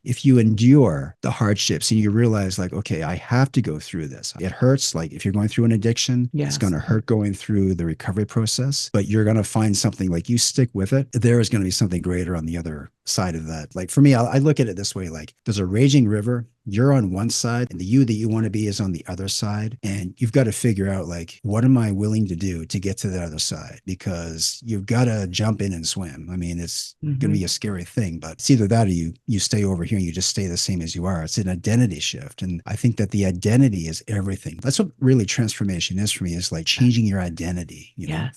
if you endure the hardships and you realize like, okay, I have to go through this. It hurts. Like if you're going through an addiction, it's going to hurt going through the recovery process, but you're going to find something like you stick with it. There is going to be something greater on the other side of that. Like for me, I look at it this way, like there's a raging river. You're on one side and the you that you want to be is on the other side. And you've got to figure out like, what am I willing to do to get to the other side? Because you've got to jump in and swim. I mean, it's going to be a scary thing, but it's either that or you stay over here and you just stay the same as you are. It's an identity shift. And I think that the identity is everything. That's what really transformation is for me, is like changing your identity, you know?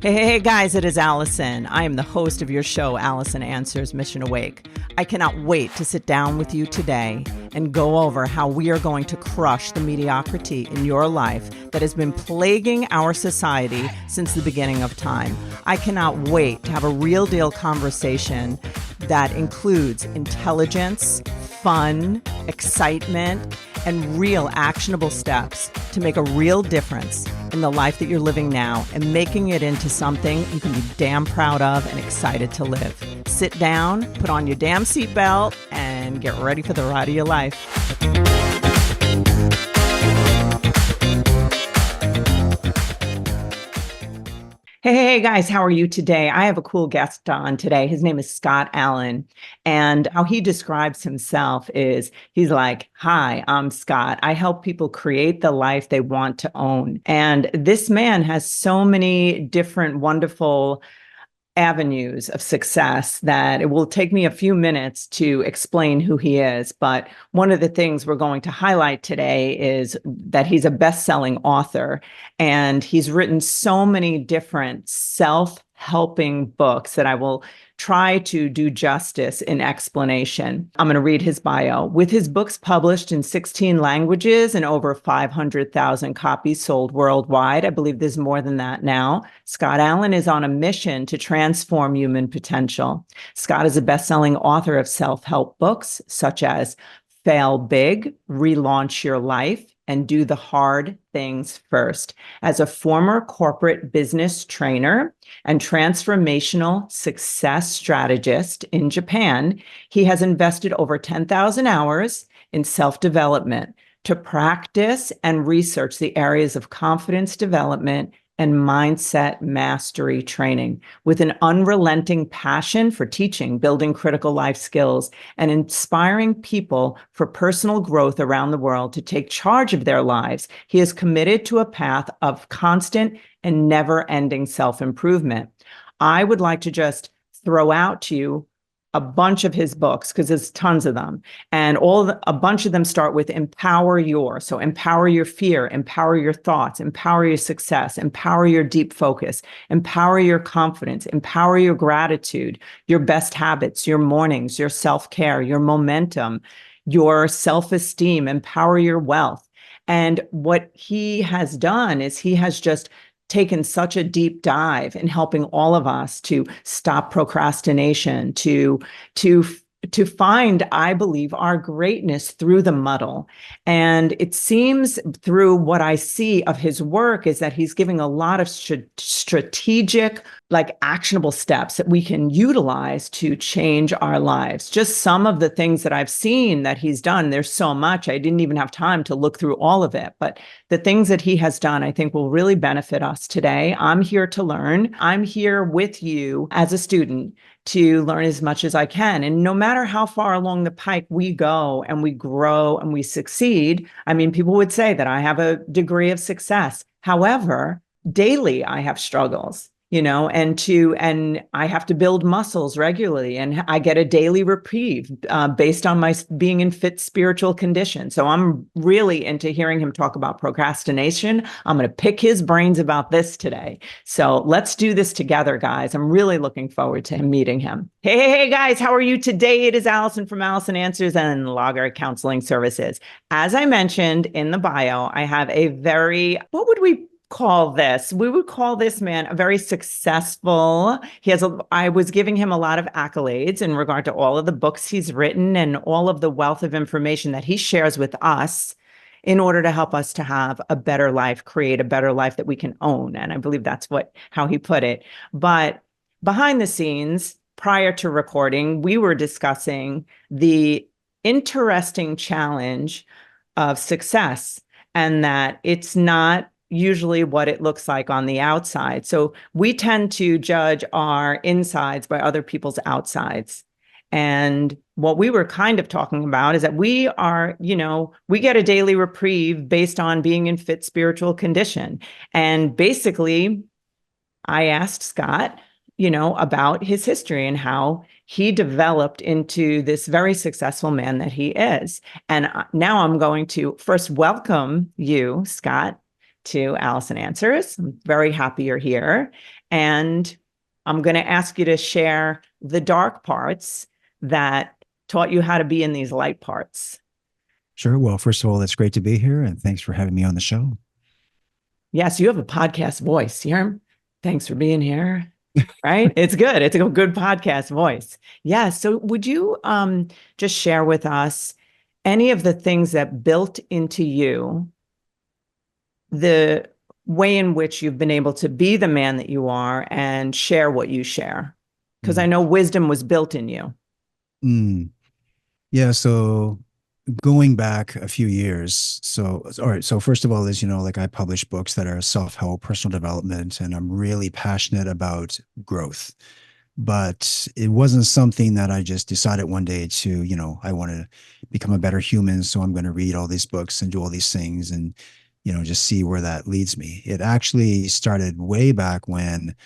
Hey, guys, it is Alison. I am the host of your show, Alison Answers Mission Awake. I cannot wait to sit down with you today and go over how we are going to crush the mediocrity in your life that has been plaguing our society since the beginning of time. I cannot wait to have a real deal conversation that includes intelligence, fun, excitement, and real actionable steps to make a real difference in the life that you're living now and making it into something you can be damn proud of and excited to live. Sit down, put on your damn seatbelt, and get ready for the ride of your life. Hey, guys, how are you today? I have a cool guest on today. His name is Scott Allan, and how he describes himself is he's like, "Hi, I'm Scott. I help people create the life they want to own." And this man has so many different wonderful avenues of success that it will take me a few minutes to explain who he is. But one of the things we're going to highlight today is that he's a best-selling author, and he's written so many different self-helping books that I will try to do justice in explanation. I'm going to read his bio. With his books published in 16 languages and over 500,000 copies sold worldwide, I believe there's more than that now, Scott Allan is on a mission to transform human potential. Scott is a best-selling author of self-help books such as Fail Big, Relaunch Your Life, and Do the Hard Things First. As a former corporate business trainer and transformational success strategist in Japan, he has invested over 10,000 hours in self-development to practice and research the areas of confidence development and mindset mastery training, with an unrelenting passion for teaching, building critical life skills, and inspiring people for personal growth around the world to take charge of their lives. He is committed to a path of constant and never-ending self-improvement. I would like to just throw out to you a bunch of his books, because there's tons of them. And a bunch of them start with empower your. So empower your fear, empower your thoughts, empower your success, empower your deep focus, empower your confidence, empower your gratitude, your best habits, your mornings, your self-care, your momentum, your self-esteem, empower your wealth. And what he has done is he has just taken such a deep dive in helping all of us to stop procrastination, to find, I believe, our greatness through the muddle. And it seems through what I see of his work is that he's giving a lot of strategic, like actionable steps that we can utilize to change our lives. Just some of the things that I've seen that he's done, there's so much, I didn't even have time to look through all of it, but the things that he has done, I think will really benefit us today. I'm here to learn. I'm here with you as a student to learn as much as I can. And no matter how far along the pike we go and we grow and we succeed, I mean, people would say that I have a degree of success. However, daily I have struggles, and I have to build muscles regularly, and I get a daily reprieve based on my being in fit spiritual condition. So I'm really into hearing him talk about procrastination. I'm going to pick his brains about this today. So let's do this together, guys. I'm really looking forward to meeting him. Hey, guys, how are you today? It is Alison from Alison Answers and Lager Counseling Services. As I mentioned in the bio, I have a what would we call this? We would call this man a very successful. I was giving him a lot of accolades in regard to all of the books he's written and all of the wealth of information that he shares with us in order to help us to have a better life, create a better life that we can own. And I believe that's how he put it. But behind the scenes, prior to recording, we were discussing the interesting challenge of success, and that it's not usually what it looks like on the outside. So we tend to judge our insides by other people's outsides. And what we were kind of talking about is that we are, we get a daily reprieve based on being in fit spiritual condition. And basically, I asked Scott, about his history and how he developed into this very successful man that he is. And now I'm going to first welcome you, Scott, to Alison Answers. I'm very happy you're here. And I'm going to ask you to share the dark parts that taught you how to be in these light parts. Sure. Well, first of all, it's great to be here, and thanks for having me on the show. Yes, you have a podcast voice. Here, thanks for being here. Right? It's good. It's a good podcast voice. Yeah. So would you just share with us any of the things that built into you the way in which you've been able to be the man that you are and share what you share? Because I know wisdom was built in you. Yeah. So going back a few years. So, all right. So first of all, as you know, like I publish books that are self-help, personal development, and I'm really passionate about growth. But it wasn't something that I just decided one day to, I want to become a better human. So I'm going to read all these books and do all these things and, just see where that leads me. It actually started way back when,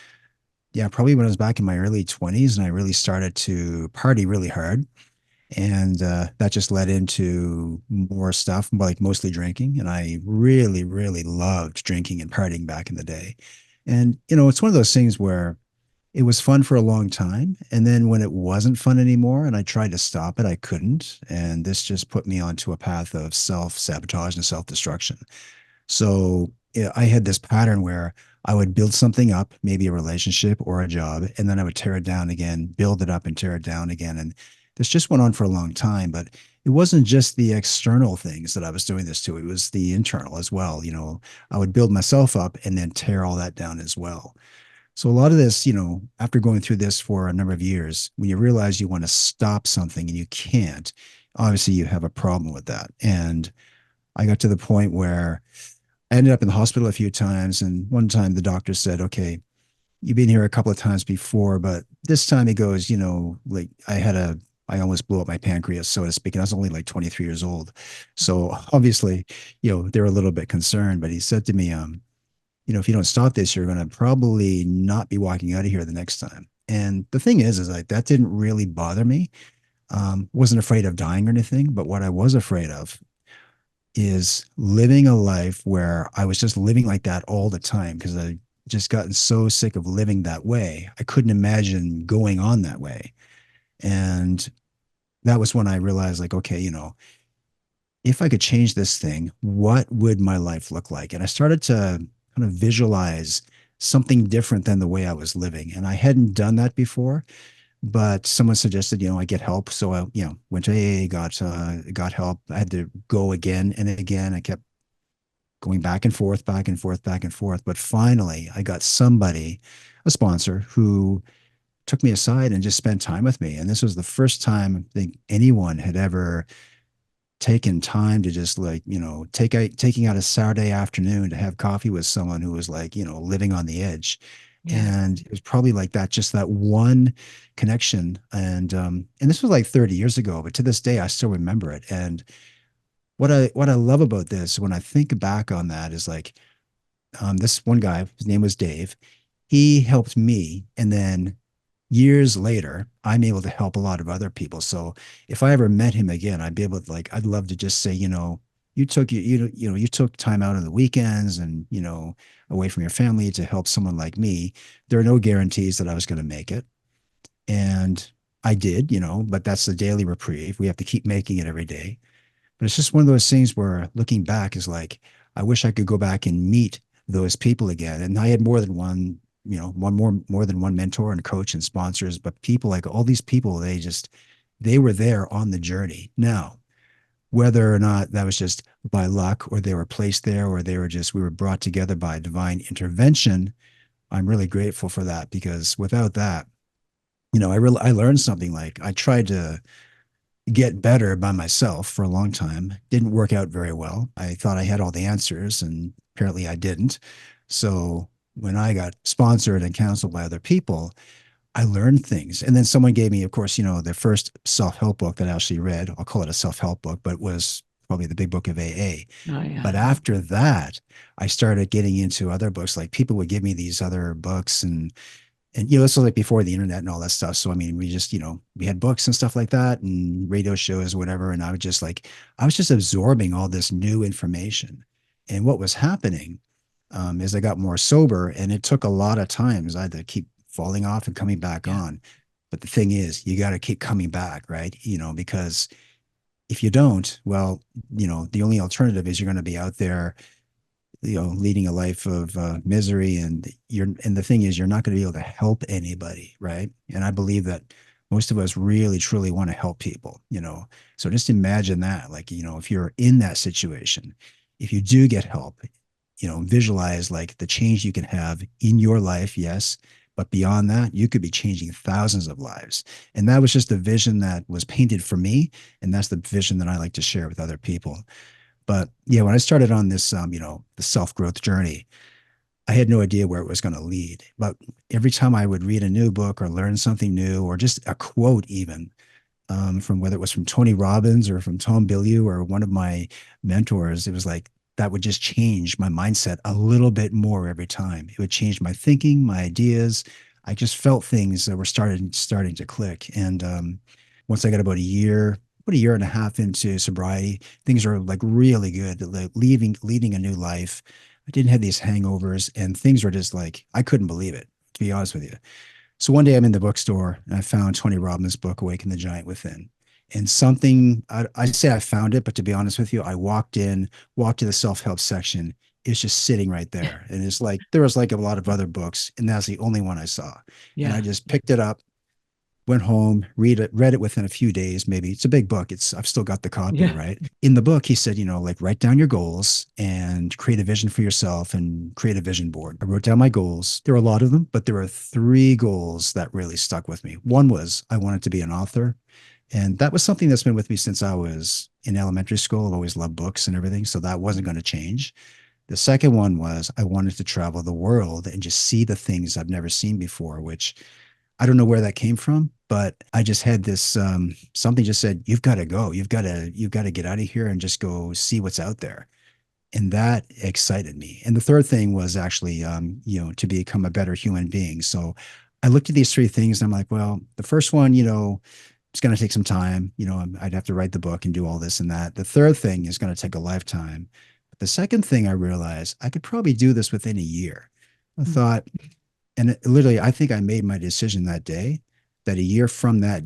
yeah, probably when I was back in my early 20s and I really started to party really hard. And that just led into more stuff, like mostly drinking. And I really, really loved drinking and partying back in the day. And, it's one of those things where it was fun for a long time. And then when it wasn't fun anymore and I tried to stop it, I couldn't. And this just put me onto a path of self-sabotage and self-destruction. So I had this pattern where I would build something up, maybe a relationship or a job, and then I would tear it down again, build it up and tear it down again. And this just went on for a long time, but it wasn't just the external things that I was doing this to. It was the internal as well. I would build myself up and then tear all that down as well. So a lot of this, after going through this for a number of years, when you realize you want to stop something and you can't, obviously you have a problem with that. And I got to the point where I ended up in the hospital a few times. And one time the doctor said, okay, you've been here a couple of times before, but this time he goes, like I almost blew up my pancreas, so to speak. And I was only like 23 years old. So obviously, they're a little bit concerned, but he said to me, if you don't stop this, you're going to probably not be walking out of here the next time. And the thing is like, that didn't really bother me. Wasn't afraid of dying or anything, but what I was afraid of is living a life where I was just living like that all the time because I just gotten so sick of living that way. I couldn't imagine going on that way. And that was when I realized, like, okay, if I could change this thing, what would my life look like? And I started to kind of visualize something different than the way I was living. And I hadn't done that before, but someone suggested, I get help. So I, went to AA, got help. I had to go again and again. I kept going back and forth, back and forth, back and forth. But finally, I got somebody, a sponsor, who took me aside and just spent time with me. And this was the first time I think anyone had ever taken time to just like, taking out a Saturday afternoon to have coffee with someone who was like, living on the edge. Yeah. And it was probably like that, just that one connection. And this was like 30 years ago, but to this day, I still remember it. And what I love about this, when I think back on that, is like, this one guy, his name was Dave. He helped me. And then years later, I'm able to help a lot of other people. So if I ever met him again, I'd be able to, like, I'd love to just say, you took time out on the weekends and, away from your family to help someone like me. There are no guarantees that I was going to make it. And I did, but that's the daily reprieve. We have to keep making it every day. But it's just one of those things where looking back is like, I wish I could go back and meet those people again. And I had more than one, more than one mentor and coach and sponsors, but people, like all these people, they were there on the journey. Now, whether or not that was just by luck or they were placed there or we were brought together by divine intervention, I'm really grateful for that, because without that, I learned something. Like I tried to get better by myself for a long time. Didn't work out very well. I thought I had all the answers, and apparently I didn't. So when I got sponsored and counseled by other people, I learned things. And then someone gave me, of course, the first self-help book that I actually read. I'll call it a self-help book, but it was probably the big book of AA. Oh, But yeah. after that, I started getting into other books. Like people would give me these other books, and this was like before the internet and all that stuff. So I mean, we just, we had books and stuff like that and radio shows, whatever. And I was just absorbing all this new information. And what was happening is I got more sober, and it took a lot of times. I had to keep falling off and coming back Yeah. on. But the thing is, you got to keep coming back, right? Because if you don't, well, the only alternative is you're going to be out there, leading a life of misery, and the thing is, you're not going to be able to help anybody, right? And I believe that most of us really truly want to help people, so just imagine that, like, if you're in that situation, if you do get help, visualize like the change you can have in your life, yes, but beyond that, you could be changing thousands of lives. And that was just the vision that was painted for me, and that's the vision that I like to share with other people. But yeah, when I started on this, the self growth journey, I had no idea where it was going to lead. But every time I would read a new book or learn something new, or just a quote, even from whether it was from Tony Robbins or from Tom Bilyeu or one of my mentors, it was like that would just change my mindset a little bit more every time. It would change my thinking, my ideas. I just felt things that were starting to click. And once I got about a year and a half into sobriety, things are like really good. Like leading a new life. I didn't have these hangovers, and things were just like I couldn't believe it, to be honest with you. So one day I'm in the bookstore and I found Tony Robbins' book, Awaken the Giant Within. And something, I say I found it, but to be honest with you, I walked to the self-help section. It's just sitting right there. And it's like, there was like a lot of other books, and that's the only one I saw. And I Yeah. just picked it up, went home, read it within a few days. Maybe it's a big book. I've still got the copy, Yeah. right? In the book, he said, like write down your goals and create a vision for yourself and create a vision board. I wrote down my goals. There were a lot of them, but there were three goals that really stuck with me. One was I wanted to be an author. And that was something that's been with me since I was in elementary school. I've always loved books and everything. So that wasn't going to change. The second one was I wanted to travel the world and just see the things I've never seen before, which I don't know where that came from, but I just had this something just said, you've got to go. You've got to get out of here and just go see what's out there. And that excited me. And the third thing was actually to become a better human being. So I looked at these three things and I'm like, well, the first one, it's going to take some time. I'd have to write the book and do all this and that. The third thing is going to take a lifetime. But the second thing I realized I could probably do this within a year. I thought, and literally, I think I made my decision that day that a year from that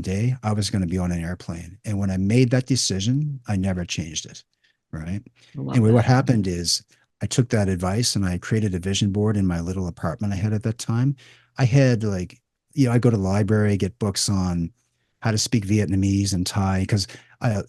day, I was going to be on an airplane. And when I made that decision, I never changed it. Right. I love Anyway, what that. happened is I took that advice and I created a vision board in my little apartment I had at that time. I had like, I go to the library, get books on how to speak Vietnamese and Thai. Because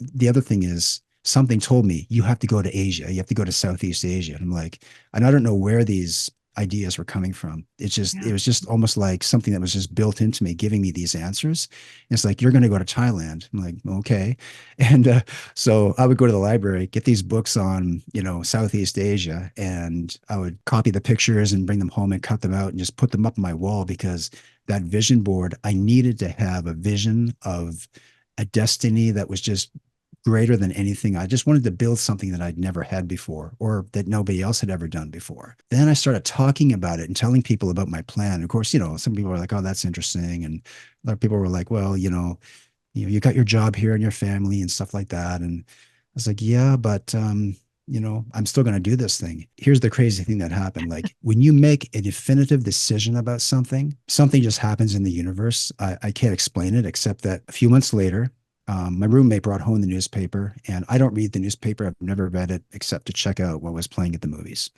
the other thing is, something told me you have to go to Asia. You have to go to Southeast Asia. And I'm like, and I don't know where these ideas were coming from. It Yeah. was just almost like something that was just built into me, giving me these answers. And it's like, you're going to go to Thailand. I'm like, okay. And so I would go to the library, get these books on, Southeast Asia, and I would copy the pictures and bring them home and cut them out and just put them up on my wall because that vision board, I needed to have a vision of a destiny that was just greater than anything. I just wanted to build something that I'd never had before or that nobody else had ever done before. Then I started talking about it and telling people about my plan. Of course, some people were like, oh, that's interesting. And other people were like, well, you got your job here and your family and stuff like that. And I was like, yeah, but I'm still going to do this thing. Here's the crazy thing that happened. Like when you make a definitive decision about something, something just happens in the universe. I can't explain it except that a few months later, my roommate brought home the newspaper, and I don't read the newspaper. I've never read it except to check out what was playing at the movies.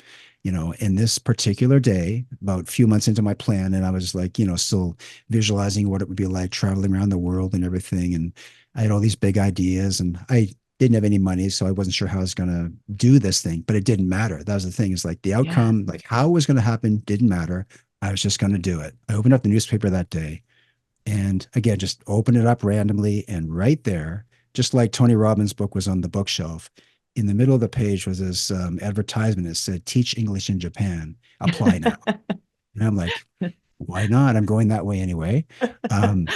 In this particular day, about a few months into my plan, and I was like, still visualizing what it would be like traveling around the world and everything. And I had all these big ideas, and I didn't have any money, so I wasn't sure how I was going to do this thing, but it didn't matter. That was the thing, is like the Yeah. outcome, like how it was going to happen didn't matter. I was just going to do it. I opened up the newspaper that day. And again, just open it up randomly. And right there, just like Tony Robbins' book was on the bookshelf, in the middle of the page was this advertisement that said, "Teach English in Japan. Apply now." And I'm like, why not? I'm going that way anyway.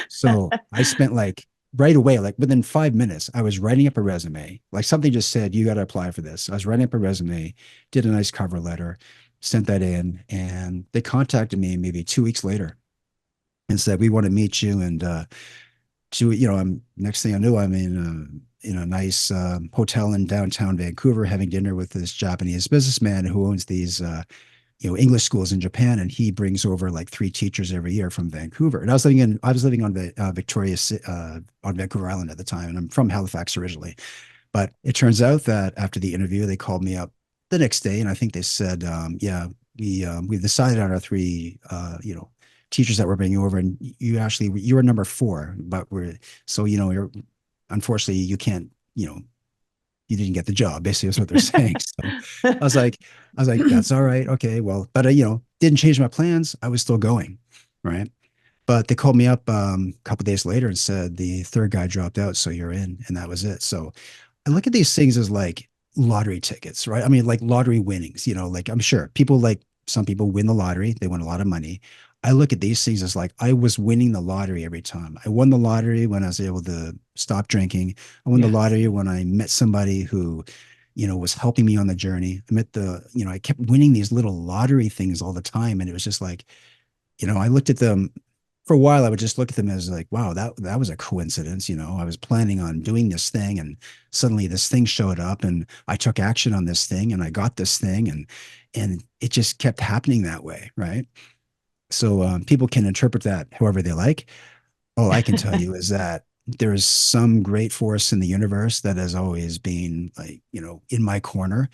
So I spent like right away, like within 5 minutes, I was writing up a resume. Like something just said, you got to apply for this. I was writing up a resume, did a nice cover letter, sent that in, and they contacted me maybe 2 weeks later and said, we want to meet you. And I'm next thing I knew, I'm in a nice hotel in downtown Vancouver having dinner with this Japanese businessman who owns these English schools in Japan, and he brings over like 3 teachers every year from Vancouver. And I was living on on Vancouver Island at the time, and I'm from Halifax originally. But it turns out that after the interview, they called me up the next day, and I think they said, yeah, we've decided on our 3 teachers that we're bringing over, and you were number 4, but you're unfortunately you can't you didn't get the job. Basically, that's what they're saying. So I was like, that's all right. Okay, well, but didn't change my plans. I was still going, right? But they called me up a couple of days later and said the third guy dropped out, so you're in, and that was it. So I look at these things as like lottery tickets, right? I mean, like lottery winnings. Like I'm sure some people win the lottery, they win a lot of money. I look at these things as like I was winning the lottery every time. I won the lottery when I was able to stop drinking. I won the lottery when I met somebody who, was helping me on the journey. I kept winning these little lottery things all the time. And it was just like, I looked at them for a while. I would just look at them as like, wow, that was a coincidence. I was planning on doing this thing and suddenly this thing showed up and I took action on this thing and I got this thing and it just kept happening that way. Right. So people can interpret that however they like. All I can tell you is that there is some great force in the universe that has always been like, in my corner,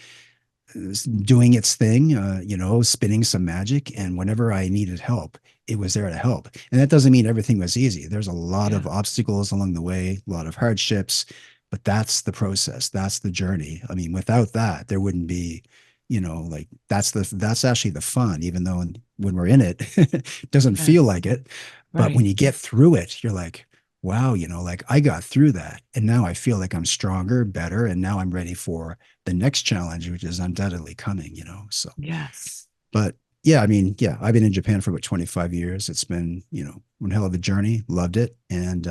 doing its thing, spinning some magic. And whenever I needed help, it was there to help. And that doesn't mean everything was easy. There's a lot of obstacles along the way, a lot of hardships, but that's the process. That's the journey. I mean, without that, there wouldn't be, like that's actually the fun, even though when we're in it, it doesn't feel like it. But when you get through it, you're like, wow, like I got through that. And now I feel like I'm stronger, better. And now I'm ready for the next challenge, which is undoubtedly coming. So, yes. But yeah, I mean, yeah, I've been in Japan for about 25 years. It's been, one hell of a journey, loved it. And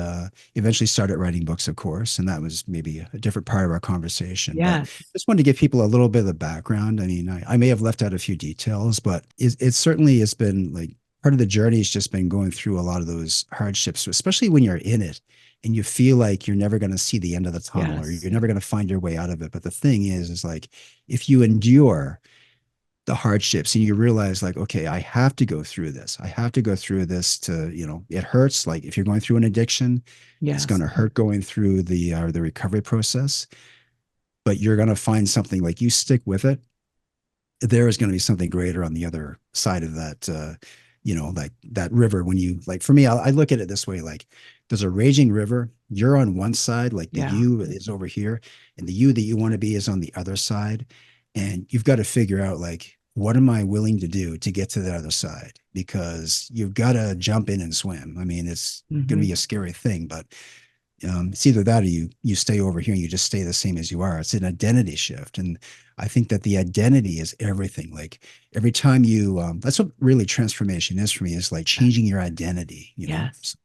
eventually started writing books, of course. And that was maybe a different part of our conversation. But just wanted to give people a little bit of the background. I mean, I may have left out a few details, but it certainly has been like part of the journey has just been going through a lot of those hardships, especially when you're in it and you feel like you're never going to see the end of the tunnel or you're never going to find your way out of it. But the thing is like, if you endure the hardships and you realize like, okay, I have to go through this. I have to go through this to, it hurts. Like if you're going through an addiction, it's going to hurt going through the recovery process, but you're going to find something like you stick with it. There is going to be something greater on the other side of that, like that river. When you like, for me, I look at it this way, like there's a raging river. You're on one side, like the you is over here and the you that you want to be is on the other side. And you've got to figure out like, what am I willing to do to get to the other side? Because you've got to jump in and swim. I mean, it's going to be a scary thing, but it's either that or you stay over here and you just stay the same as you are. It's an identity shift. And I think that the identity is everything. Like every time that's what really transformation is for me, is like changing your identity, know? So.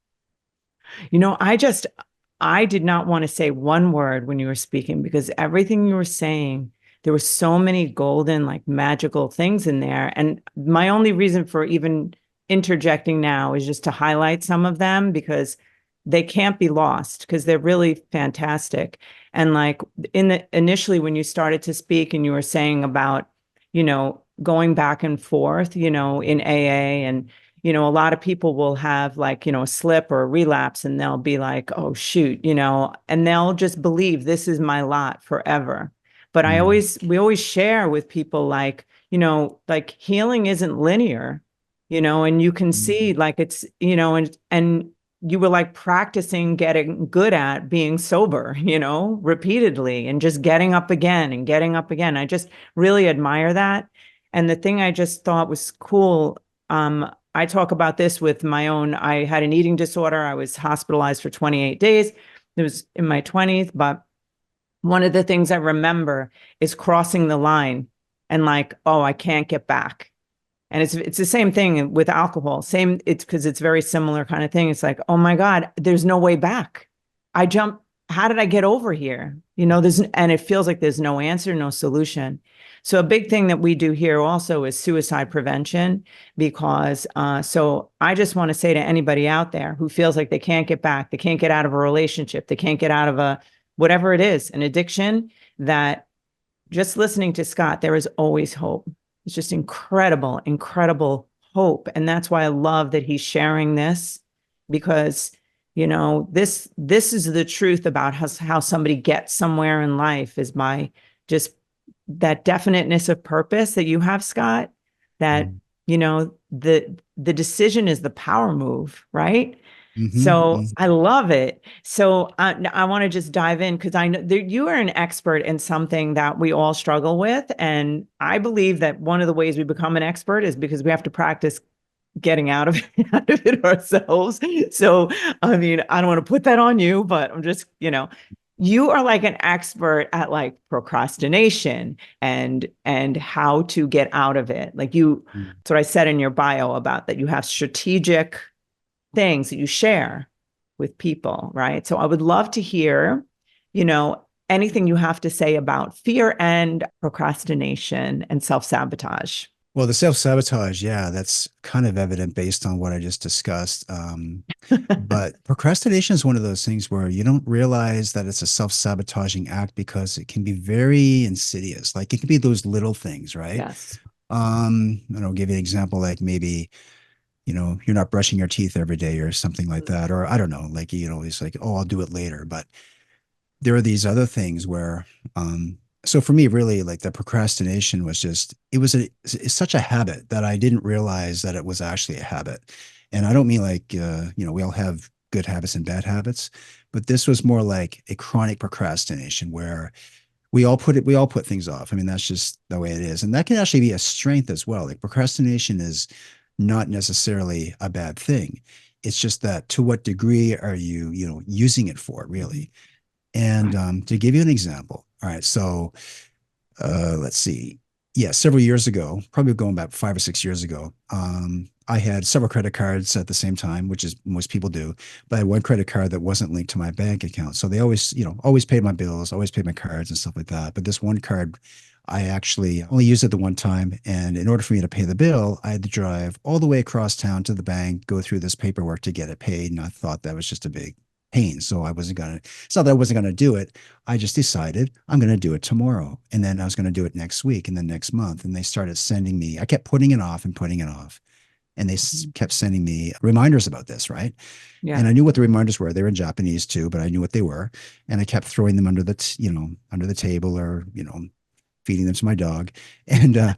I did not want to say one word when you were speaking because everything you were saying, there were so many golden, like magical things in there. And my only reason for even interjecting now is just to highlight some of them because they can't be lost because they're really fantastic. And like initially when you started to speak and you were saying about, going back and forth, in AA and, a lot of people will have like, a slip or a relapse and they'll be like, oh, shoot, and they'll just believe this is my lot forever. But we always share with people like, like healing isn't linear, and you can see like it's, and you were like practicing getting good at being sober, repeatedly and just getting up again and getting up again. I just really admire that. And the thing I just thought was cool, I talk about this with my own, I had an eating disorder. I was hospitalized for 28 days. It was in my 20s, but one of the things I remember is crossing the line and like, oh, I can't get back. And it's the same thing with alcohol. Same, it's because it's very similar kind of thing. It's like, oh my God, there's no way back. I jumped. How did I get over here? And it feels like there's no answer, no solution. So a big thing that we do here also is suicide prevention, because so I just want to say to anybody out there who feels like they can't get back, they can't get out of a relationship, they can't get out of a whatever it is, an addiction, that just listening to Scott, there is always hope. It's just incredible, incredible hope. And that's why I love that he's sharing this, because this is the truth about how somebody gets somewhere in life, is by just that definiteness of purpose that you have, Scott, that Mm. the decision is the power move, right? So Mm-hmm. I love it. So I want to just dive in, because I know that you are an expert in something that we all struggle with. And I believe that one of the ways we become an expert is because we have to practice getting out of out of it ourselves. So, I mean, I don't want to put that on you, but I'm just, you are like an expert at like procrastination and how to get out of it. Like Mm. that's what I said in your bio about that you have strategic things that you share with people, right? So I would love to hear, anything you have to say about fear and procrastination and self-sabotage. Well, the self-sabotage, yeah, that's kind of evident based on what I just discussed. But procrastination is one of those things where you don't realize that it's a self-sabotaging act because it can be very insidious. Like it can be those little things, right? Yes. I'll give you an example, like maybe, you're not brushing your teeth every day or something like that. Or I don't know, like, it's like, oh, I'll do it later. But there are these other things where, so for me, really, like the procrastination was just, it's such a habit that I didn't realize that it was actually a habit. And I don't mean like, we all have good habits and bad habits, but this was more like a chronic procrastination where we all put things off. I mean, that's just the way it is. And that can actually be a strength as well. Like procrastination is not necessarily a bad thing. It's just that to what degree are you, using it for really? And to give you an example, all right, so let's see. Yeah, several years ago, probably going back 5 or 6 years ago, I had several credit cards at the same time, which is most people do. But I had one credit card that wasn't linked to my bank account. So they always, always paid my bills, always paid my cards and stuff like that. But this one card, I actually only used it the one time. And in order for me to pay the bill, I had to drive all the way across town to the bank, go through this paperwork to get it paid. And I thought that was just a big pain. So I wasn't going to, it's not that I wasn't going to do it. I just decided I'm going to do it tomorrow. And then I was going to do it next week and then next month. And they started sending me, I kept putting it off and putting it off. And they kept sending me reminders about this, right? Yeah. And I knew what the reminders were. They were in Japanese too, but I knew what they were. And I kept throwing them under under the table or, feeding them to my dog. And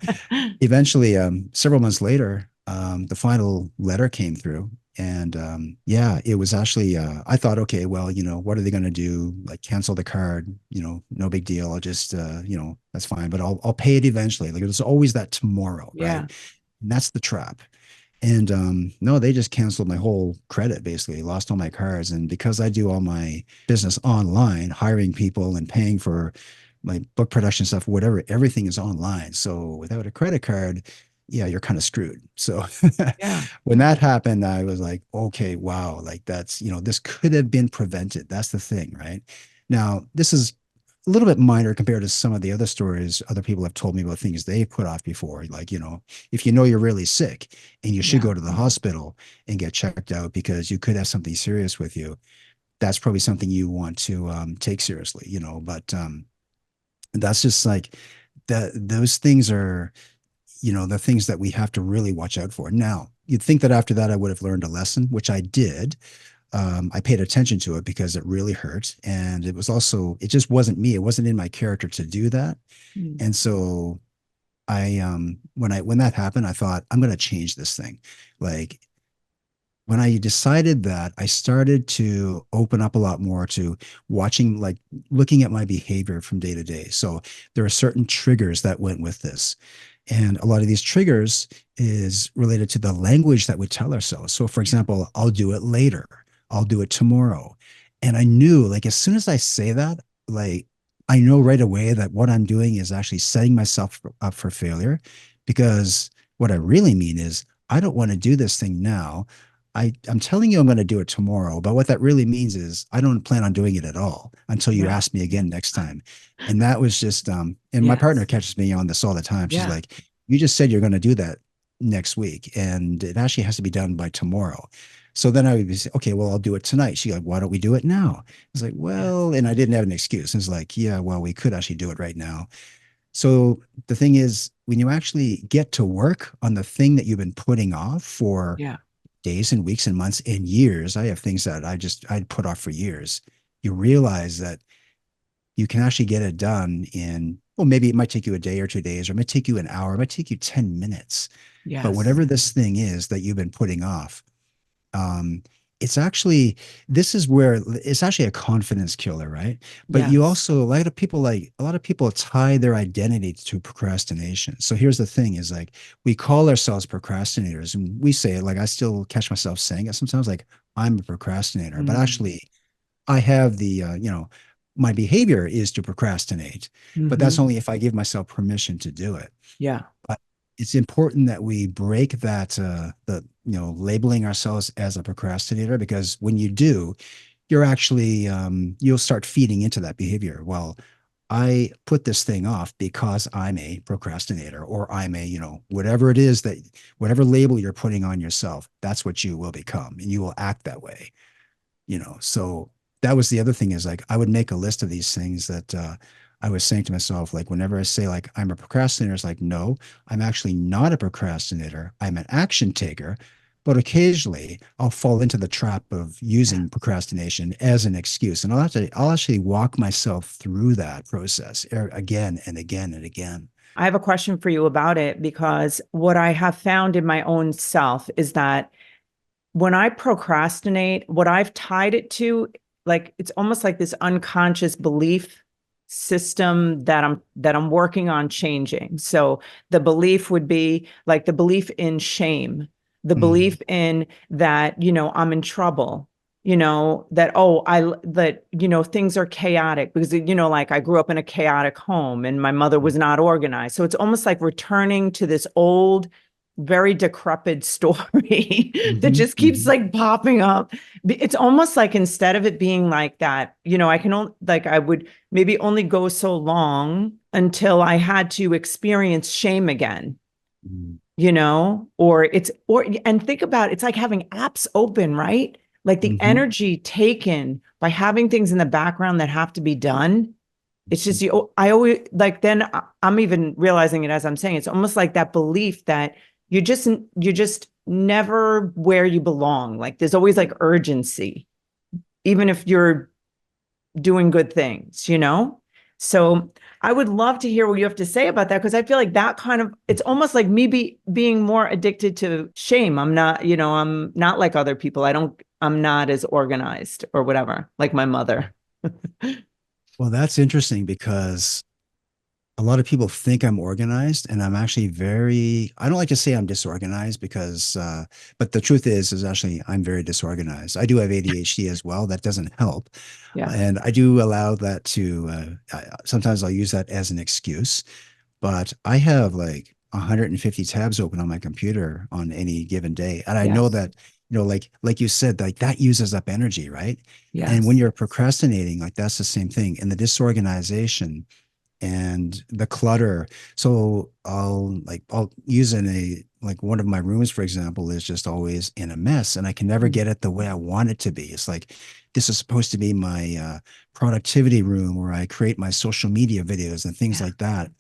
eventually, several months later, the final letter came through. And yeah, it was actually, I thought, okay, well, what are they going to do? Like cancel the card, no big deal. I'll just, that's fine, but I'll pay it eventually. Like there's always that tomorrow, right? Yeah. And that's the trap. And no, they just canceled my whole credit, basically, lost all my cards. And because I do all my business online, hiring people and paying for my book production stuff, whatever, everything is online. So without a credit card, yeah, you're kind of screwed. So Yeah. when that happened, I was like, okay, wow, like that's, this could have been prevented. That's the thing, right? Now, this is a little bit minor compared to some of the other stories other people have told me about things they put off before. Like, if you're really sick and you should Yeah. go to the hospital and get checked out because you could have something serious with you, that's probably something you want to take seriously, but that's just like that. Those things are, the things that we have to really watch out for. Now, you'd think that after that, I would have learned a lesson, which I did. I paid attention to it because it really hurt. And it was also, it just wasn't me. It wasn't in my character to do that. Mm. And so when that happened, I thought, I'm going to change this thing. Like when I decided that, I started to open up a lot more to watching, like looking at my behavior from day to day. So there are certain triggers that went with this. And a lot of these triggers is related to the language that we tell ourselves. So, for example, I'll do it later, I'll do it tomorrow. And I knew, like, as soon as I say that, like, I know right away that what I'm doing is actually setting myself up for failure, because what I really mean is I don't want to do this thing now. I'm telling you I'm going to do it tomorrow, but what that really means is I don't plan on doing it at all until you Yeah. ask me again next time. And that was just and my partner Yes. catches me on this all the time. She's Yeah. like, you just said you're going to do that next week, and it actually has to be done by tomorrow. So then I would be, okay, well, I'll do it tonight. She's like, why don't we do it now? I was like, Yes. well, and I didn't have an excuse. It's like, yeah, well, we could actually do it right now. So the thing is, when you actually get to work on the thing that you've been putting off for Yeah. days and weeks and months and years, I have things that I'd put off for years. You realize that you can actually get it done in, well, maybe it might take you a day or 2 days, or it might take you an hour, it might take you 10 minutes. But Yes. whatever this thing is that you've been putting off, um, it's actually, this is where it's actually a confidence killer, right? But you Yes. also, a lot of people tie their identity to procrastination. So here's the thing is, like, we call ourselves procrastinators, and we say it, like, I still catch myself saying it sometimes, like, I'm a procrastinator, but Mm. actually I have my behavior is to procrastinate, but that's Hmm. only if I give myself permission to do it. Yeah. But it's important that we break that, labeling ourselves as a procrastinator, because when you do, you're actually, you'll start feeding into that behavior. Well, I put this thing off because I'm a procrastinator, or I'm a, whatever it is that, whatever label you're putting on yourself, that's what you will become, and you will act that way. So that was the other thing, is like I would make a list of these things that I was saying to myself, like, whenever I say, like, I'm a procrastinator, it's like, no, I'm actually not a procrastinator, I'm an action taker. But occasionally I'll fall into the trap of Yeah. using procrastination as an excuse, and I'll actually walk myself through that process again and again and again. I have a question for you about it, because what I have found in my own self is that when I procrastinate, what I've tied it to, like, it's almost like this unconscious belief system that I'm working on changing. So the belief would be like the belief in shame, the Mm, belief in that, I'm in trouble, that, things are chaotic because, like, I grew up in a chaotic home and my mother was not organized. So it's almost like returning to this old, very decrepit story that mhm, just keeps mhm, like popping up. It's almost like, instead of it being like that, I can only, like, I would maybe only go so long until I had to experience shame again, mhm, and think about it, it's like having apps open, right? Like the mhm, energy taken by having things in the background that have to be done. It's just, I always like, then I'm even realizing it as I'm saying, it's almost like that belief that you're just never where you belong. Like there's always like urgency, even if you're doing good things. So I would love to hear what you have to say about that, because I feel like that kind of, it's almost like me being more addicted to shame. I'm not like other people. I'm not as organized or whatever, like my mother. Well, that's interesting, because a lot of people think I'm organized, and I'm actually I don't like to say I'm disorganized, because, but the truth is actually I'm very disorganized. I do have ADHD as well. That doesn't help. Yeah. And I do allow that to, sometimes I'll use that as an excuse, but I have like 150 tabs open on my computer on any given day. And I know Yes. that, like you said, like that uses up energy, right? And when Yes. you're procrastinating, like that's the same thing. And the disorganization and the clutter. So I'll use in a, like, one of my rooms, for example, is just always in a mess, and I can never get it the way I want it to be. It's like, this is supposed to be my productivity room where I create my social media videos and things Yeah. like that.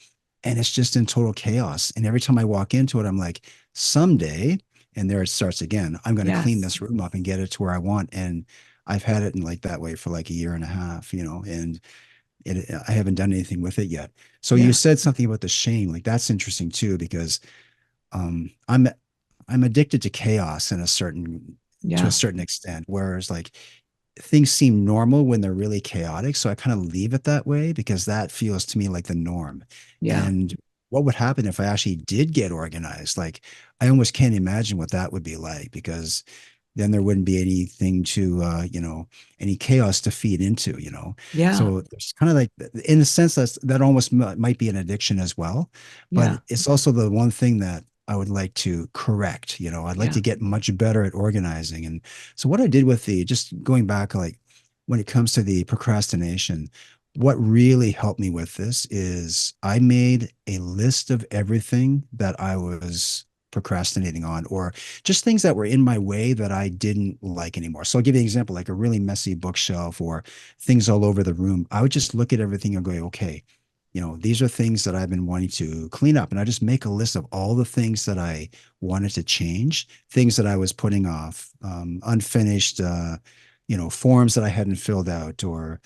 And it's just in total chaos. And every time I walk into it, I'm like, someday, and there it starts again, I'm going to clean Yes. this room up and get it to where I want. And I've had it in like that way for like a year and a half, and I haven't done anything with it yet. So you Yeah. said something about the shame, like that's interesting too, because I'm addicted to chaos to a Yeah. certain extent, whereas like things seem normal when they're really chaotic. So I kind of leave it that way, because that feels to me like the norm. Yeah. And what would happen if I actually did get organized? Like, I almost can't imagine what that would be like, because then there wouldn't be anything to, any chaos to feed into, Yeah. So there's kind of like, in a sense, that almost might be an addiction as well. But Yeah. it's also the one thing that I would like to correct. I'd like Yeah. to get much better at organizing. And so what I did with just going back, like when it comes to the procrastination, what really helped me with this is I made a list of everything that I was procrastinating on, or just things that were in my way that I didn't like anymore. So I'll give you an example, like a really messy bookshelf or things all over the room. I would just look at everything and go, okay, these are things that I've been wanting to clean up. And I just make a list of all the things that I wanted to change, things that I was putting off, unfinished, forms that I hadn't filled out, or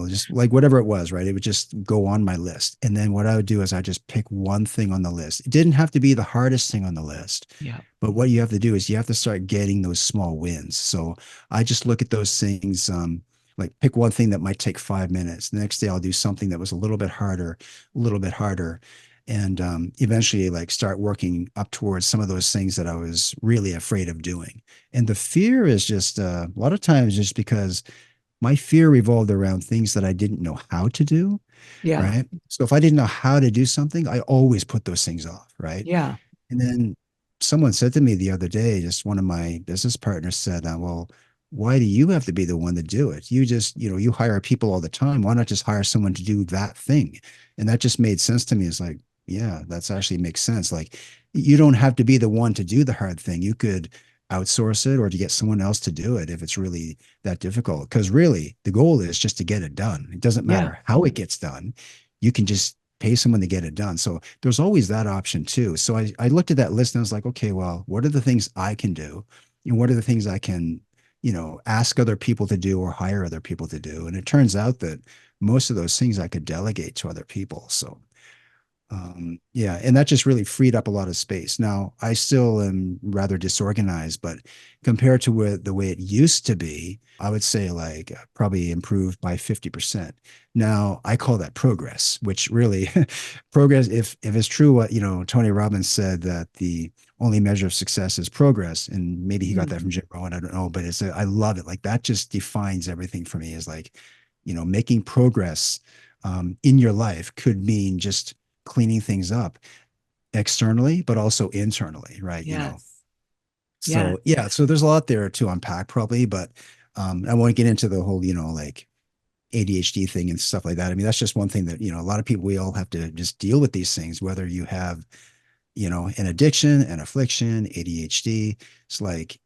just like whatever it was, right? It would just go on my list. And then what I would do is I just pick one thing on the list. It didn't have to be the hardest thing on the list. Yeah. But what you have to do is you have to start getting those small wins. So I just look at those things, like pick one thing that might take 5 minutes. The next day I'll do something that was a little bit harder, a little bit harder. And eventually, like, start working up towards some of those things that I was really afraid of doing. And the fear is just a lot of times just because my fear revolved around things that I didn't know how to do, Yeah. right? So if I didn't know how to do something, I always put those things off, right? Yeah. And then someone said to me the other day, just one of my business partners said, well, why do you have to be the one to do it? You just, you hire people all the time. Why not just hire someone to do that thing? And that just made sense to me. It's like, yeah, that's actually makes sense. Like, you don't have to be the one to do the hard thing. You could outsource it or to get someone else to do it if it's really that difficult. Because really, the goal is just to get it done. It doesn't Yeah. matter how it gets done. You can just pay someone to get it done. So there's always that option too. So I looked at that list and I was like, okay, well, what are the things I can do? And what are the things I can, ask other people to do or hire other people to do? And it turns out that most of those things I could delegate to other people. So yeah, and that just really freed up a lot of space. Now, I still am rather disorganized, but compared to the way it used to be, I would say like probably improved by 50%. Now, I call that progress, which really progress, if it's true what, Tony Robbins said, that the only measure of success is progress, and maybe he got that from Jim Rohn, I don't know, but I love it. Like, that just defines everything for me, is like, making progress in your life could mean just cleaning things up externally, but also internally, right? Yes. Yes. So yeah, so there's a lot there to unpack probably, but I won't get into the whole, like ADHD thing and stuff like that. I mean, that's just one thing that, a lot of people, we all have to just deal with these things, whether you have, an addiction, an affliction, ADHD. It's like,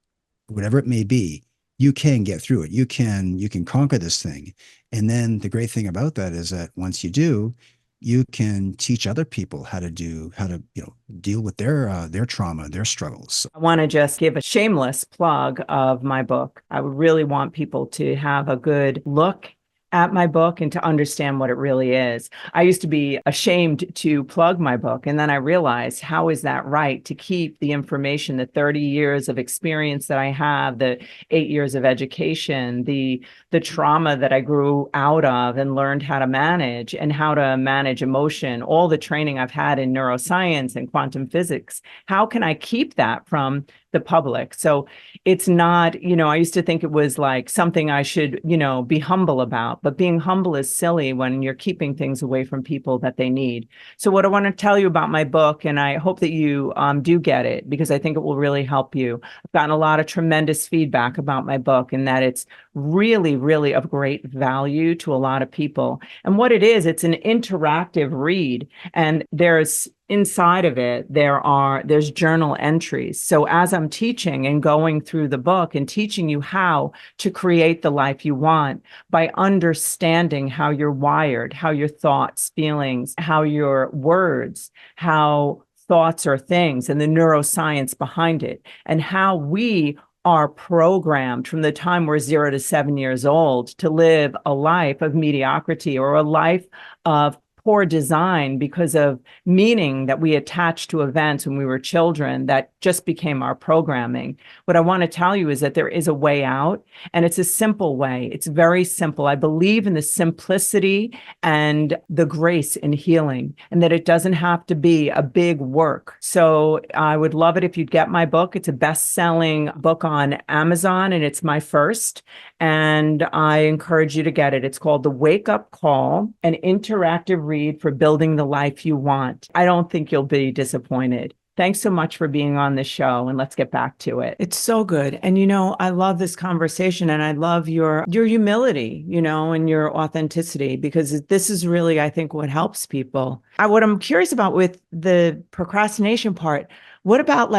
whatever it may be, you can get through it. You can conquer this thing. And then the great thing about that is that once you do, you can teach other people how to deal with their trauma, their struggles. I want to just give a shameless plug of my book. I would really want people to have a good look at my book and to understand what it really is. I used to be ashamed to plug my book. And then I realized, how is that right? To keep the information, the 30 years of experience that I have, the 8 years of education, the trauma that I grew out of and learned how to manage, and how to manage emotion, all the training I've had in neuroscience and quantum physics. How can I keep that from the public? So it's not, I used to think it was like something I should, be humble about, but being humble is silly when you're keeping things away from people that they need. So what I want to tell you about my book, and I hope that you do get it, because I think it will really help you. I've gotten a lot of tremendous feedback about my book, and that it's really, really of great value to a lot of people. And what it is, it's an interactive read, and there's inside of it, there's journal entries. So as I'm teaching and going through the book and teaching you how to create the life you want by understanding how you're wired, how your thoughts, feelings, how your words, how thoughts are things, and the neuroscience behind it, and how we are programmed from the time we're 0 to 7 years old to live a life of mediocrity, or a life of poor design, because of meaning that we attached to events when we were children that just became our programming. What I want to tell you is that there is a way out, and it's a simple way. It's very simple. I believe in the simplicity and the grace in healing, and that it doesn't have to be a big work. So I would love it if you'd get my book. It's a best-selling book on Amazon, and it's my first. And I encourage you to get it. It's called The Wake Up Call, an interactive read for building the life you want. I don't think you'll be disappointed. Thanks so much for being on the show, and let's get back to it. It's so good. And, I love this conversation, and I love your humility, and your authenticity, because this is really, I think, what helps people. What I'm curious about with the procrastination part, what about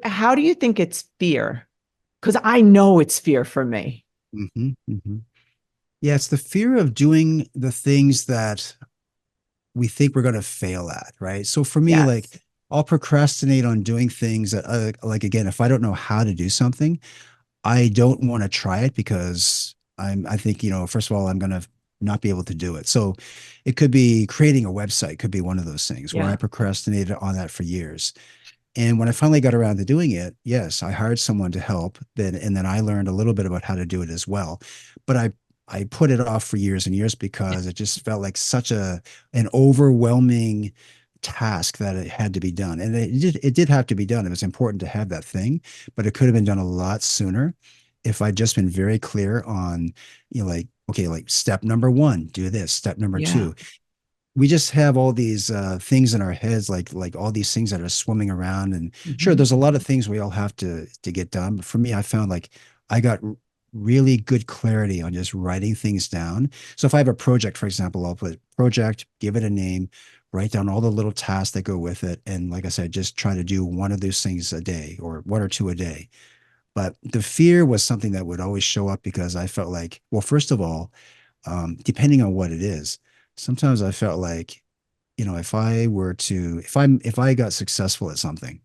how do you think it's fear? Because I know it's fear for me. Mm-hmm, mm-hmm. Yeah, it's the fear of doing the things that we think we're going to fail at, right? So for me, Yes. I'll procrastinate on doing things that, again, if I don't know how to do something, I don't want to try it because I think, first of all, I'm going to not be able to do it. So it could be creating a website, could be one of those things where I procrastinated on that for years. And when I finally got around to doing it, yes, I hired someone to help. And then I learned a little bit about how to do it as well. But I put it off for years and years because it just felt like such an overwhelming task that it had to be done. And it did have to be done. It was important to have that thing, but it could have been done a lot sooner if I'd just been very clear on, okay, step number one, do this, step number two. We just have all these things in our heads, like all these things that are swimming around. And sure, there's a lot of things we all have to get done. But for me, I found I got really good clarity on just writing things down. So if I have a project, for example, I'll put project, give it a name, write down all the little tasks that go with it. And like I said, just try to do one of those things a day or one or two a day. But the fear was something that would always show up because I felt like, well, first of all, depending on what it is, sometimes I felt like, if I got successful at something,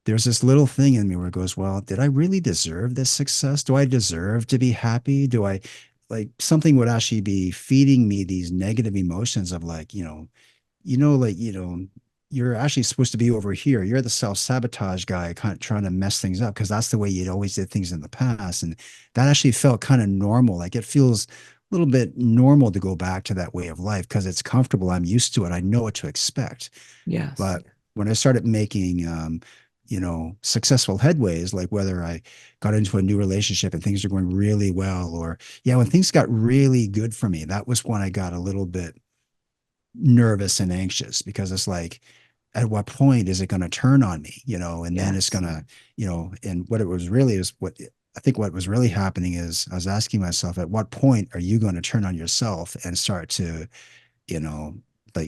there's this little thing in me where it goes, well, did I really deserve this success? Do I deserve to be happy? Do I something would actually be feeding me these negative emotions of you're actually supposed to be over here. You're the self-sabotage guy kind of trying to mess things up because that's the way you'd always did things in the past. And that actually felt kind of normal. Like it feels a little bit normal to go back to that way of life because it's comfortable. I'm used to it. I know what to expect. Yes. But when I started making, successful headways, like whether I got into a new relationship and things are going really well, or when things got really good for me, that was when I got a little bit nervous and anxious because it's like, at what point is it going to turn on me, and then it's going to, and what it was really is what I think what was really happening is I was asking myself, at what point are you going to turn on yourself and start to,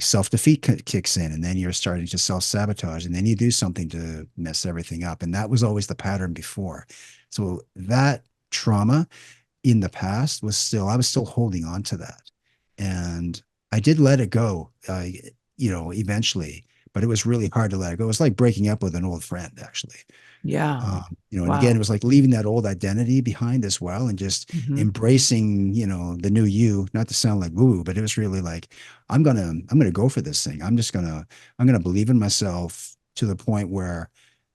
self-defeat kicks in, and then you're starting to self-sabotage, and then you do something to mess everything up. And that was always the pattern before. So that trauma in the past I was still holding on to that. And I did let it go, eventually, but it was really hard to let it go. It was like breaking up with an old friend, actually. Yeah. And again, it was like leaving that old identity behind as well and just embracing, the new you, not to sound like woo, but it was really like, I'm going to go for this thing. I'm going to believe in myself to the point where,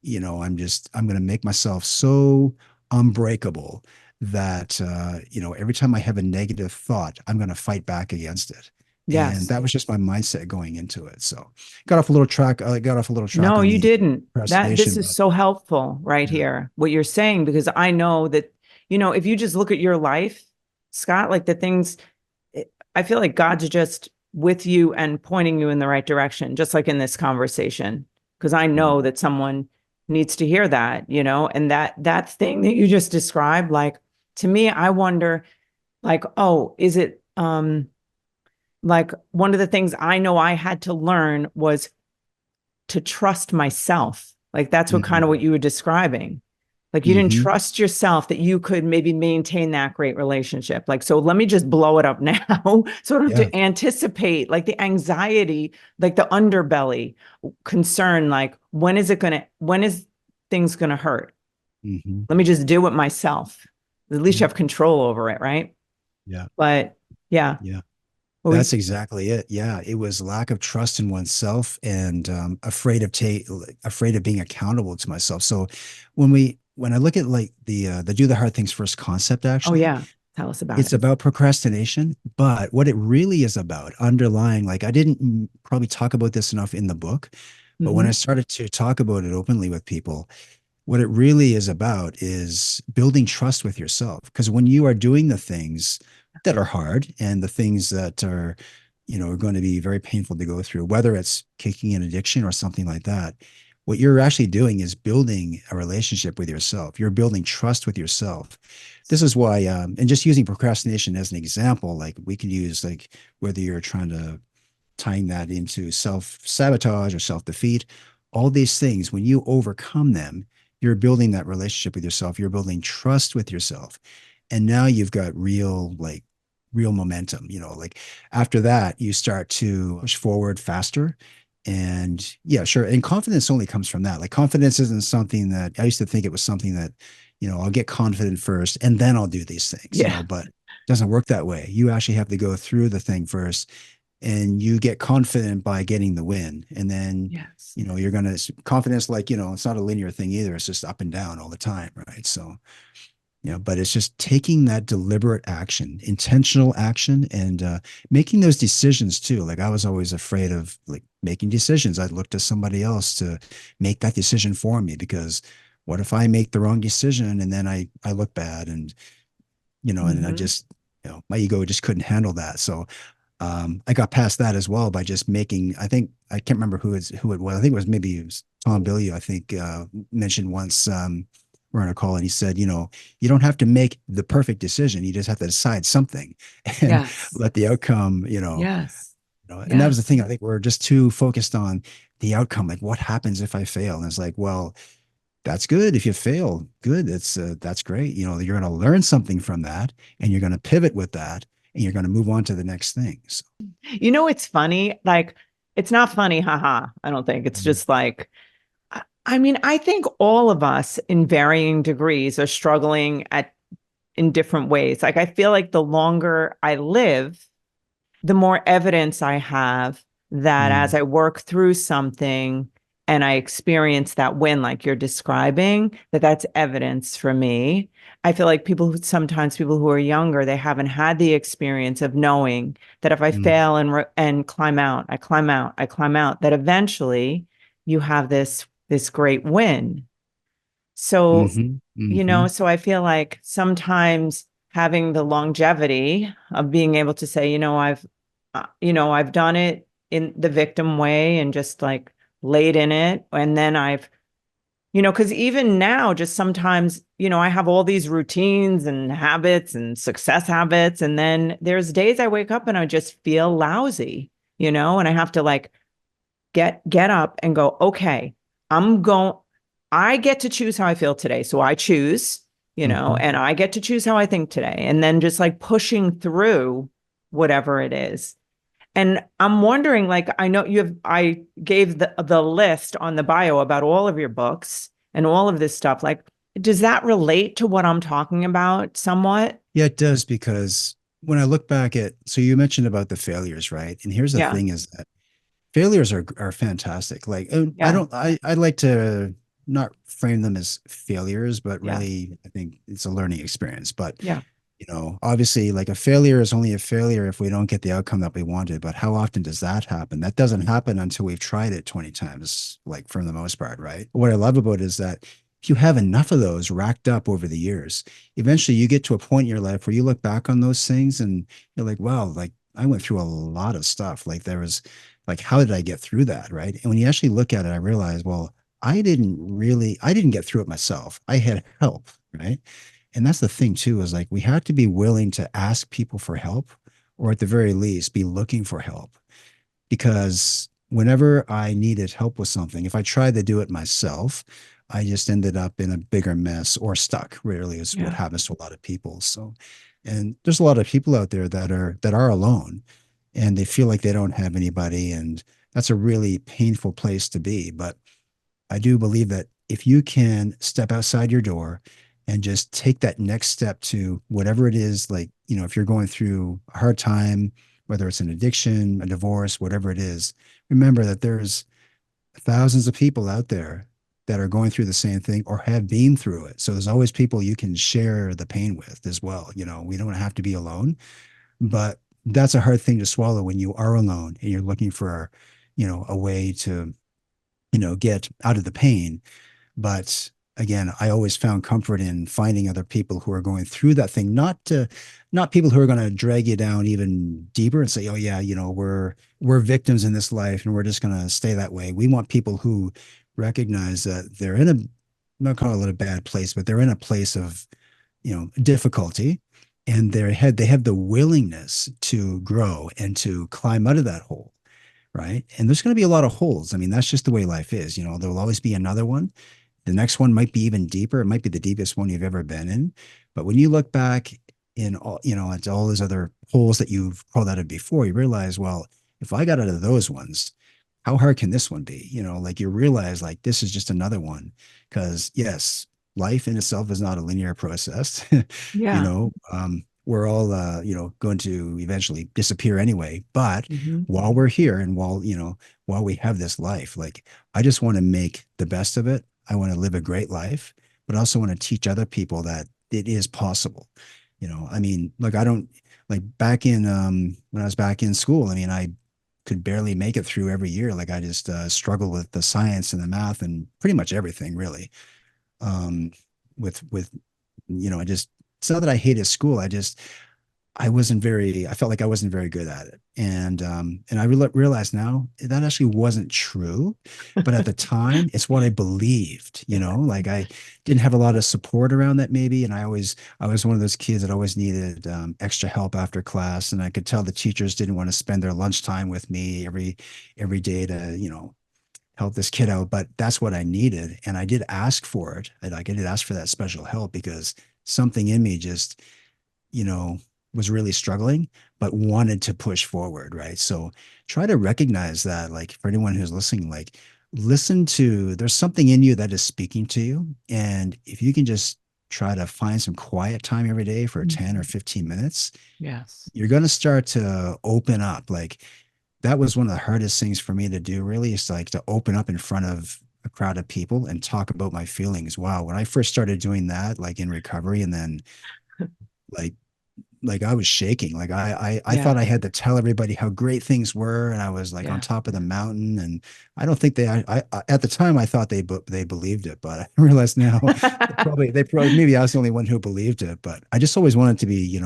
I'm going to make myself so unbreakable that, every time I have a negative thought, I'm going to fight back against it. Yes. And that was just my mindset going into it. So got off a little track. I got off a little track. No, on you the didn't. This procrastination, is so helpful right here, what you're saying, because I know that, if you just look at your life, Scott, like the things, I feel like God's just with you and pointing you in the right direction, just like in this conversation, because I know that someone needs to hear that, and that thing that you just described, like, to me, I wonder, like, oh, is it, like one of the things I know I had to learn was to trust myself. Like that's what kind of what you were describing. Like you didn't trust yourself that you could maybe maintain that great relationship. Like, so let me just blow it up now. So I don't have to anticipate like the anxiety, like the underbelly concern, like when is things going to hurt? Let me just do it myself. At least you have control over it. Right. Yeah. But yeah. Yeah. What That's was, exactly it. Yeah, it was lack of trust in oneself and afraid of being accountable to myself. So when I look at like the do the hard things first concept, oh actually, yeah, tell us about it's it. about procrastination. But what it really is about, underlying, like I didn't probably talk about this enough in the book, but when I Hmm. started to talk about it openly with people, what it really is about is building trust with yourself. Because when you are doing the things that are hard and the things that are, are going to be very painful to go through, whether it's kicking an addiction or something like that, what you're actually doing is building a relationship with yourself. You're building trust with yourself. This is why, and just using procrastination as an example, like we could use like whether you're trying to tying that into self sabotage or self defeat, all these things, when you overcome them, you're building that relationship with yourself. You're building trust with yourself. And now you've got real momentum. Like after that, you start to push forward faster. And yeah, sure. And confidence only comes from that. Like confidence isn't something that I used to think it was something that, I'll get confident first and then I'll do these things, Yeah. but it doesn't work that way. You actually have to go through the thing first and you get confident by getting the win. And then, Yes. you're going to confidence, like, it's not a linear thing either. It's just up and down all the time. Right. So, but it's just taking that deliberate action, intentional action, and making those decisions too. Like I was always afraid of like making decisions. I'd look to somebody else to make that decision for me because what if I make the wrong decision and then I look bad and, and I Hmm. just, my ego just couldn't handle that. So I got past that as well by just making. I think I can't remember who it was. I think it was Tom Billy. I think mentioned once we're on a call, and he said, you don't have to make the perfect decision. You just have to decide something, and Yes. let the outcome. Yes. And that was the Yes. thing. I think we're just too focused on the outcome. Like, what happens if I fail? And it's like, well, that's good. If you fail, good. That's great. You're going to learn something from that, and you're going to pivot with that, and you're going to move on to the next thing. So, It's funny. Like, it's not funny, haha. I don't think. It's mhm. just like, I mean, I think all of us in varying degrees are struggling at in different ways. Like, I feel like the longer I live, the more evidence I have that as Mm, I work through something and I experience that win, like you're describing, that's evidence for me. I feel like sometimes people who are younger, they haven't had the experience of knowing that if I mm, fail and climb out, I climb out, I climb out, that eventually you have this great win. So, mhm, mhm, so I feel like sometimes having the longevity of being able to say, I've done it in the victim way and just like laid in it. And then because even now, just sometimes, I have all these routines and habits and success habits. And then there's days I wake up and I just feel lousy, and I have to like get up and go, okay, I'm going, I get to choose how I feel today. So I choose, mhm. and I get to choose how I think today. And then just like pushing through whatever it is. And I'm wondering, like, I know I gave the list on the bio about all of your books and all of this stuff. Like, does that relate to what I'm talking about somewhat? Yeah, it does because when I look back at, so you mentioned about the failures, right? And here's the Yeah. thing is that failures are fantastic. Like Yeah. I like to not frame them as failures, but Yeah. really I think it's a learning experience. But Yeah. obviously like a failure is only a failure if we don't get the outcome that we wanted. But how often does that happen? That doesn't happen until we've tried it 20 times, like for the most part, right? What I love about it is that if you have enough of those racked up over the years, eventually you get to a point in your life where you look back on those things and you're like, wow, like I went through a lot of stuff. Like there was like, how did I get through that? Right. And when you actually look at it, I realized, well, I didn't get through it myself. I had help. Right. And that's the thing too, is like we have to be willing to ask people for help, or at the very least be looking for help. Because whenever I needed help with something, if I tried to do it myself, I just ended up in a bigger mess or stuck, really is what Yeah. happens to a lot of people. So, and there's a lot of people out there that are alone and they feel like they don't have anybody. And that's a really painful place to be. But I do believe that if you can step outside your door and just take that next step to whatever it is, like, if you're going through a hard time whether it's an addiction, a divorce, whatever it is, remember that there's thousands of people out there that are going through the same thing or have been through it. So there's always people you can share the pain with as well. We don't have to be alone, but that's a hard thing to swallow when you are alone and you're looking for, a way to, get out of the pain. But again, I always found comfort in finding other people who are going through that thing, not people who are going to drag you down even deeper and say, oh yeah, we're victims in this life and we're just going to stay that way. We want people who recognize that they're in I'm not calling it a bad place, but they're in a place of, difficulty, and they have the willingness to grow and to climb out of that hole. Right. And there's going to be a lot of holes. I mean, that's just the way life is. There'll always be another one. The next one might be even deeper. It might be the deepest one you've ever been in. But when you look back in all, at all those other holes that you've crawled out of before, you realize, well, if I got out of those ones, how hard can this one be? Like you realize like this is just another one. Because yes, life in itself is not a linear process. Yeah. We're all going to eventually disappear anyway. But Hmm. while we're here and while we have this life, like I just want to make the best of it. I want to live a great life, but I also want to teach other people that it is possible. I mean, like I don't like back in when I was back in school, I mean, I could barely make it through every year. Like I just struggled with the science and the math and pretty much everything really. Um, with I just it's not that I hated school. I felt like I wasn't very good at it. And I realized now that actually wasn't true. But at the time, it's what I believed, like I didn't have a lot of support around that maybe. And I was one of those kids that always needed extra help after class. And I could tell the teachers didn't want to spend their lunchtime with me every day to, help this kid out. But that's what I needed. And I did ask for it. I did ask for that special help because something in me just, you know, was really struggling, but wanted to push forward. Right. So try to recognize that, like, for anyone who's listening, like, there's something in you that is speaking to you. And if you can just try to find some quiet time every day for 10 or Mhm. 15 minutes, Yes. you're going to start to open up. Like, that was one of the hardest things for me to do, really, is like to open up in front of a crowd of people and talk about my feelings. Wow. When I first started doing that, like in recovery, and then like I was shaking. Like I Yeah. thought I had to tell everybody how great things were, and I was like on Yeah. top of the mountain. And I don't think at the time I thought they believed it, but I realize now they probably maybe I was the only one who believed it. But I just always wanted to be,